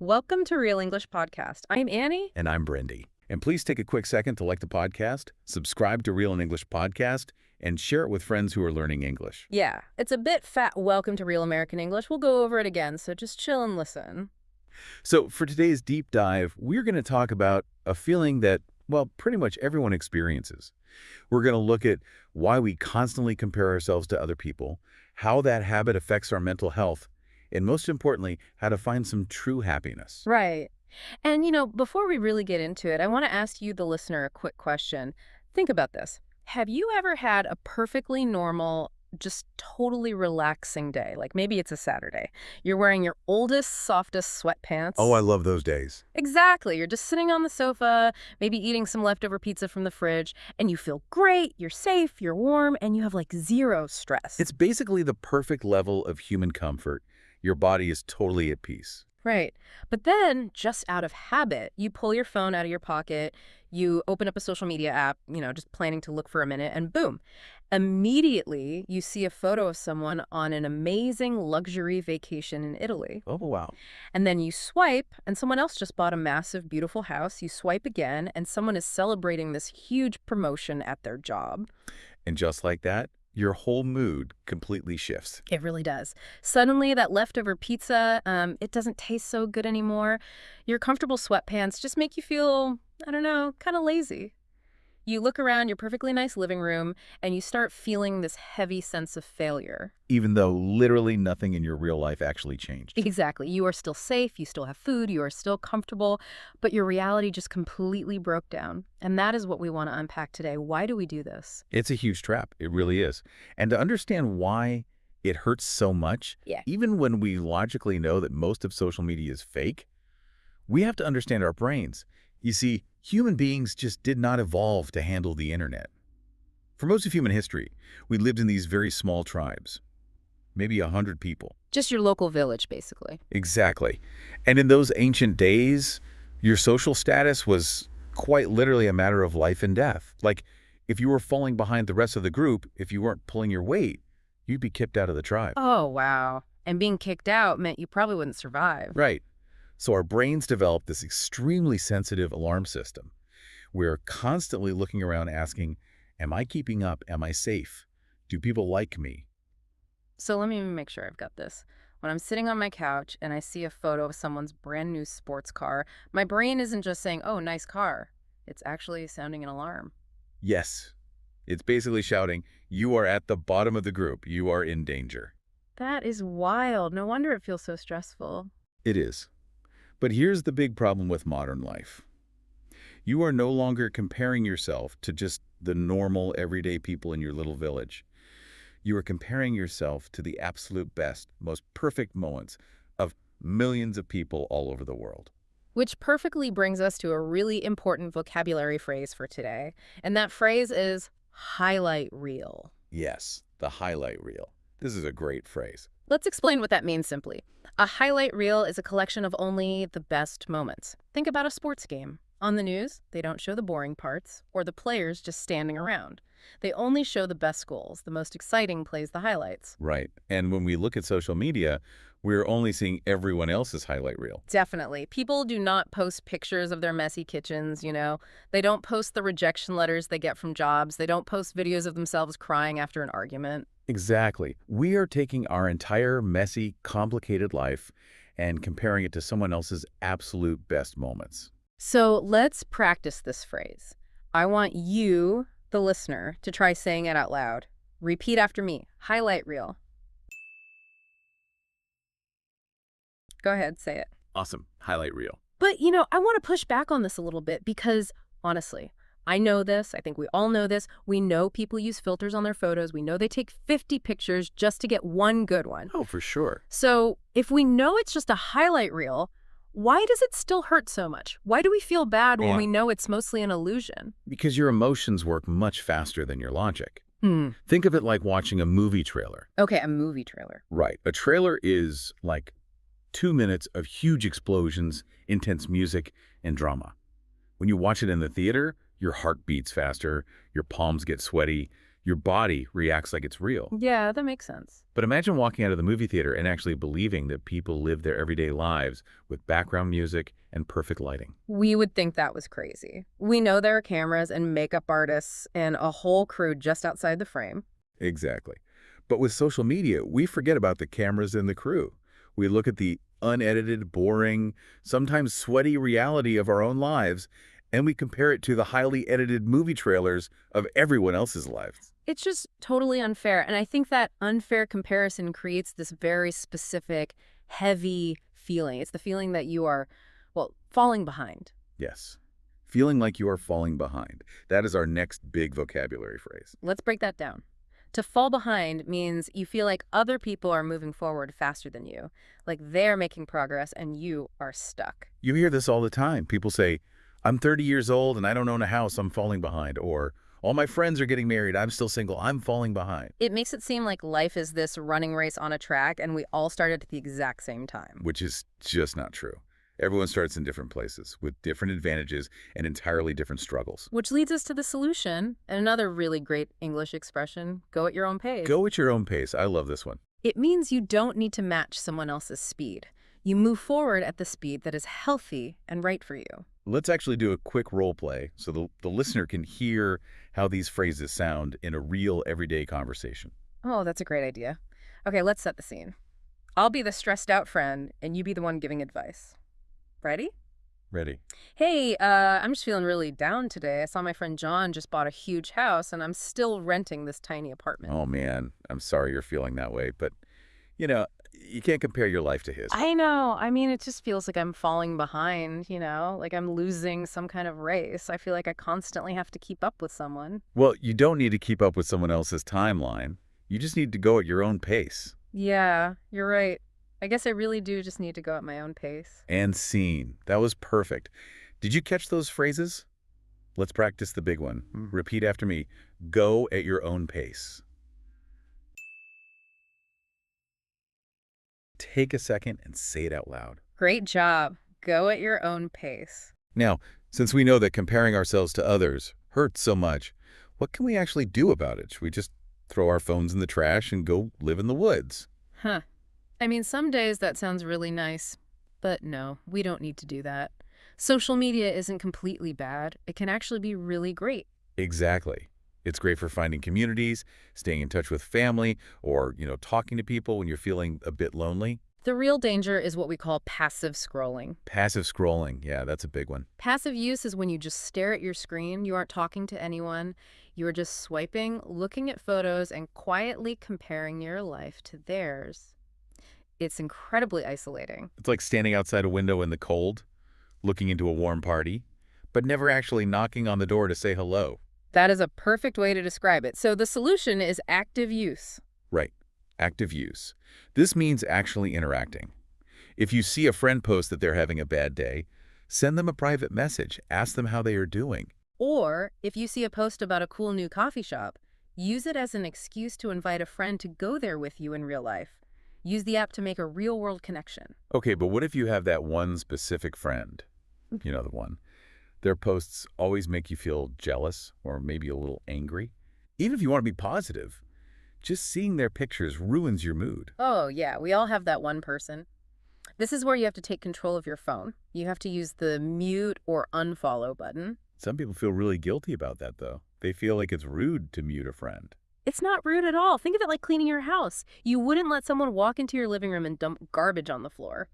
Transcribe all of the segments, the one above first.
Welcome to Real English Podcast. I'm Annie. And I'm Brendy. And please take a quick second to like the podcast, subscribe to Real English Podcast, and share it with friends who are learning English. Yeah, it's a bit fat welcome to Real American English. We'll go over it again, so just chill and listen. So for today's deep dive, we're going to talk about a feeling that, well, pretty much everyone experiences. We're going to look at why we constantly compare ourselves to other people, how that habit affects our mental health, and most importantly, how to find some true happiness. Right. And, before we really get into it, I want to ask you, the listener, a quick question. Think about this. Have you ever had a perfectly normal, just totally relaxing day? Like maybe it's a Saturday. You're wearing your oldest, softest sweatpants. Oh, I love those days. Exactly. You're just sitting on the sofa, maybe eating some leftover pizza from the fridge, and you feel great, you're safe, you're warm, and you have like zero stress. It's basically the perfect level of human comfort. Your body is totally at peace. Right. But then, just out of habit, you pull your phone out of your pocket, you open up a social media app, just planning to look for a minute, and boom, immediately you see a photo of someone on an amazing luxury vacation in Italy. Oh, wow. And then you swipe, and someone else just bought a massive, beautiful house. You swipe again, and someone is celebrating this huge promotion at their job. And just like that, your whole mood completely shifts. It really does. Suddenly, that leftover pizza, it doesn't taste so good anymore. Your comfortable sweatpants just make you feel, I don't know, kind of lazy. You look around your perfectly nice living room, and you start feeling this heavy sense of failure. Even though literally nothing in your real life actually changed. Exactly. You are still safe, you still have food, you are still comfortable, but your reality just completely broke down. And that is what we want to unpack today. Why do we do this? It's a huge trap. It really is. And to understand why it hurts so much, even when we logically know that most of social media is fake, we have to understand our brains. You see, human beings just did not evolve to handle the internet. For most of human history, we lived in these very small tribes, maybe 100 people. Just your local village, basically. Exactly. And in those ancient days, your social status was quite literally a matter of life and death. Like, if you were falling behind the rest of the group, if you weren't pulling your weight, you'd be kicked out of the tribe. Oh, wow. And being kicked out meant you probably wouldn't survive. Right. So our brains developed this extremely sensitive alarm system. We're constantly looking around asking, am I keeping up? Am I safe? Do people like me? So let me make sure I've got this. When I'm sitting on my couch and I see a photo of someone's brand new sports car, my brain isn't just saying, oh, nice car. It's actually sounding an alarm. Yes. It's basically shouting, you are at the bottom of the group. You are in danger. That is wild. No wonder it feels so stressful. It is. But here's the big problem with modern life. You are no longer comparing yourself to just the normal, everyday people in your little village. You are comparing yourself to the absolute best, most perfect moments of millions of people all over the world. Which perfectly brings us to a really important vocabulary phrase for today. And that phrase is highlight reel. Yes, the highlight reel. This is a great phrase. Let's explain what that means simply. A highlight reel is a collection of only the best moments. Think about a sports game. On the news, they don't show the boring parts or the players just standing around. They only show the best goals. The most exciting plays the highlights. Right. And when we look at social media, we're only seeing everyone else's highlight reel. Definitely. People do not post pictures of their messy kitchens, They don't post the rejection letters they get from jobs. They don't post videos of themselves crying after an argument. Exactly. We are taking our entire messy, complicated life and comparing it to someone else's absolute best moments. So let's practice this phrase. I want you, the listener, to try saying it out loud. Repeat after me. Highlight reel. Go ahead, say it. Awesome. Highlight reel. But, I want to push back on this a little bit because, honestly, I know this. I think we all know this. We know people use filters on their photos. We know they take 50 pictures just to get one good one. Oh, for sure. So if we know it's just a highlight reel, why does it still hurt so much? Why do we feel bad when we know it's mostly an illusion? Because your emotions work much faster than your logic. Think of it like watching a movie trailer. Okay, a movie trailer. Right. A trailer is like 2 minutes of huge explosions, intense music, and drama. When you watch it in the theater, your heart beats faster, your palms get sweaty, Your body reacts like it's real. Yeah, that makes sense. But imagine walking out of the movie theater and actually believing that people live their everyday lives with background music and perfect lighting. We would think that was crazy. We know there are cameras and makeup artists and a whole crew just outside the frame. Exactly. But with social media, we forget about the cameras and the crew. We look at the unedited, boring, sometimes sweaty reality of our own lives, and we compare it to the highly edited movie trailers of everyone else's lives. It's just totally unfair. And I think that unfair comparison creates this very specific, heavy feeling. It's the feeling that you are, well, falling behind. Yes. Feeling like you are falling behind. That is our next big vocabulary phrase. Let's break that down. To fall behind means you feel like other people are moving forward faster than you, like they're making progress and you are stuck. You hear this all the time. People say, I'm 30 years old and I don't own a house, I'm falling behind. Or, all my friends are getting married, I'm still single, I'm falling behind. It makes it seem like life is this running race on a track and we all started at the exact same time. Which is just not true. Everyone starts in different places with different advantages and entirely different struggles. Which leads us to the solution, and another really great English expression, go at your own pace. Go at your own pace. I love this one. It means you don't need to match someone else's speed. You move forward at the speed that is healthy and right for you. Let's actually do a quick role play so the listener can hear how these phrases sound in a real everyday conversation. Oh, that's a great idea. Okay, let's set the scene. I'll be the stressed out friend, and you be the one giving advice. Ready? Ready. Hey, I'm just feeling really down today. I saw my friend John just bought a huge house, and I'm still renting this tiny apartment. Oh, man, I'm sorry you're feeling that way, but, you can't compare your life to his. I know. I mean, it just feels like I'm falling behind, like I'm losing some kind of race. I feel like I constantly have to keep up with someone. Well, you don't need to keep up with someone else's timeline. You just need to go at your own pace. Yeah, you're right. I guess I really do just need to go at my own pace. And scene. That was perfect. Did you catch those phrases? Let's practice the big one. Repeat after me. Go at your own pace. Take a second and say it out loud. Great job. Go at your own pace. Now, since we know that comparing ourselves to others hurts so much, what can we actually do about it? Should we just throw our phones in the trash and go live in the woods? Huh. I mean, some days that sounds really nice, but no, we don't need to do that. Social media isn't completely bad. It can actually be really great. Exactly. It's great for finding communities, staying in touch with family, or, talking to people when you're feeling a bit lonely. The real danger is what we call passive scrolling. Passive scrolling. Yeah, that's a big one. Passive use is when you just stare at your screen, you aren't talking to anyone, you are just swiping, looking at photos, and quietly comparing your life to theirs. It's incredibly isolating. It's like standing outside a window in the cold, looking into a warm party, but never actually knocking on the door to say hello. That is a perfect way to describe it. So the solution is active use. Right. Active use. This means actually interacting. If you see a friend post that they're having a bad day, send them a private message. Ask them how they are doing. Or if you see a post about a cool new coffee shop, use it as an excuse to invite a friend to go there with you in real life. Use the app to make a real-world connection. Okay, but what if you have that one specific friend? You know the one. Their posts always make you feel jealous or maybe a little angry. Even if you want to be positive, just seeing their pictures ruins your mood. Oh, yeah, we all have that one person. This is where you have to take control of your phone. You have to use the mute or unfollow button. Some people feel really guilty about that, though. They feel like it's rude to mute a friend. It's not rude at all. Think of it like cleaning your house. You wouldn't let someone walk into your living room and dump garbage on the floor.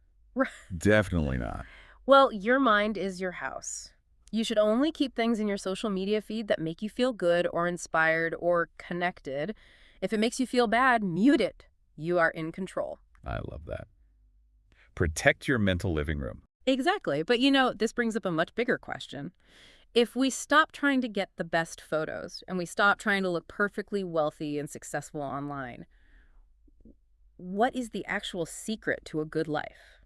Definitely not. Well, your mind is your house. You should only keep things in your social media feed that make you feel good or inspired or connected. If it makes you feel bad, mute it. You are in control. I love that. Protect your mental living room. Exactly. But this brings up a much bigger question. If we stop trying to get the best photos and we stop trying to look perfectly wealthy and successful online, what is the actual secret to a good life?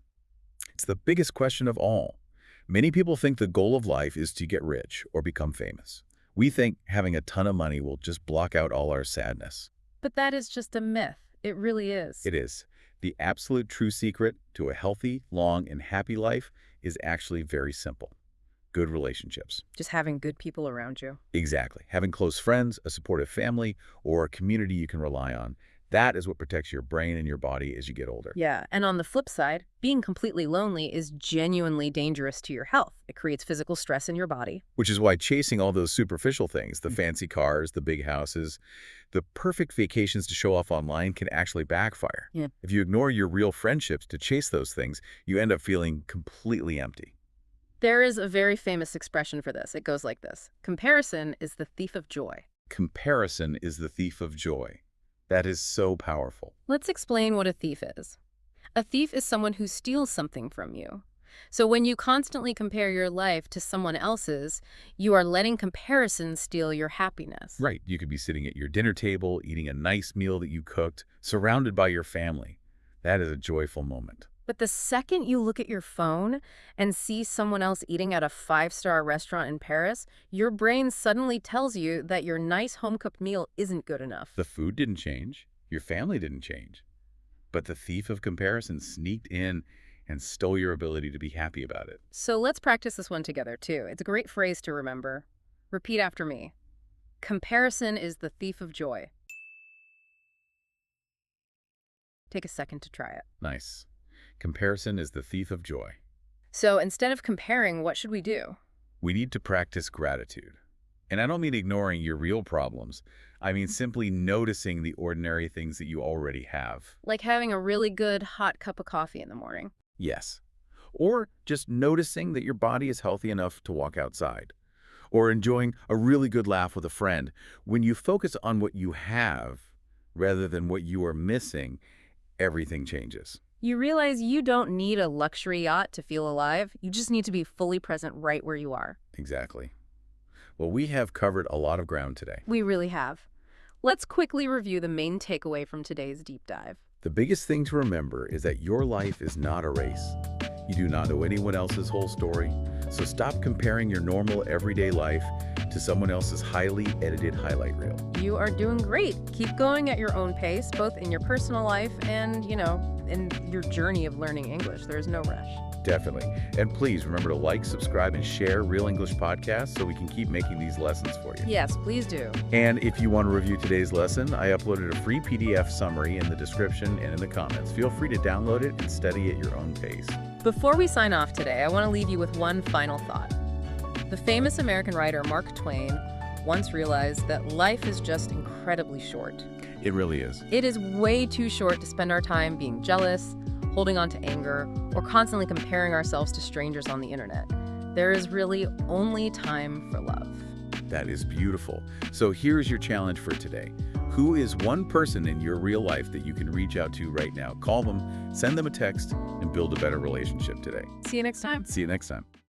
It's the biggest question of all. Many people think the goal of life is to get rich or become famous. We think having a ton of money will just block out all our sadness. But that is just a myth. It really is. It is. The absolute true secret to a healthy, long, and happy life is actually very simple. good relationships. Just having good people around you. Exactly. Having close friends, a supportive family, or a community you can rely on. That is what protects your brain and your body as you get older. Yeah, and on the flip side, being completely lonely is genuinely dangerous to your health. It creates physical stress in your body. Which is why chasing all those superficial things, the fancy cars, the big houses, the perfect vacations to show off online can actually backfire. Yeah. If you ignore your real friendships to chase those things, you end up feeling completely empty. There is a very famous expression for this. It goes like this: comparison is the thief of joy. Comparison is the thief of joy. That is so powerful. Let's explain what a thief is. A thief is someone who steals something from you. So when you constantly compare your life to someone else's, you are letting comparison steal your happiness. Right. You could be sitting at your dinner table, eating a nice meal that you cooked, surrounded by your family. That is a joyful moment. But the second you look at your phone and see someone else eating at a five-star restaurant in Paris, your brain suddenly tells you that your nice home-cooked meal isn't good enough. The food didn't change. Your family didn't change. But the thief of comparison sneaked in and stole your ability to be happy about it. So let's practice this one together, too. It's a great phrase to remember. Repeat after me. Comparison is the thief of joy. Take a second to try it. Nice. Comparison is the thief of joy. So instead of comparing, what should we do? We need to practice gratitude. And I don't mean ignoring your real problems. I mean simply noticing the ordinary things that you already have. Like having a really good hot cup of coffee in the morning. Yes. Or just noticing that your body is healthy enough to walk outside. Or enjoying a really good laugh with a friend. When you focus on what you have rather than what you are missing, everything changes. You realize you don't need a luxury yacht to feel alive. You just need to be fully present right where you are. Exactly. Well, we have covered a lot of ground today. We really have. Let's quickly review the main takeaway from today's deep dive. The biggest thing to remember is that your life is not a race. You do not know anyone else's whole story, so stop comparing your normal everyday life to someone else's highly edited highlight reel. You are doing great. Keep going at your own pace, both in your personal life and, in your journey of learning English. There's no rush. Definitely. And please remember to like, subscribe, and share Real English Podcasts so we can keep making these lessons for you. Yes, please do. And if you want to review today's lesson, I uploaded a free PDF summary in the description and in the comments. Feel free to download it and study at your own pace. Before we sign off today, I want to leave you with one final thought. The famous American writer Mark Twain once realized that life is just incredibly short. It really is. It is way too short to spend our time being jealous, holding on to anger, or constantly comparing ourselves to strangers on the internet. There is really only time for love. That is beautiful. So here's your challenge for today. Who is one person in your real life that you can reach out to right now? Call them, send them a text, and build a better relationship today. See you next time. See you next time.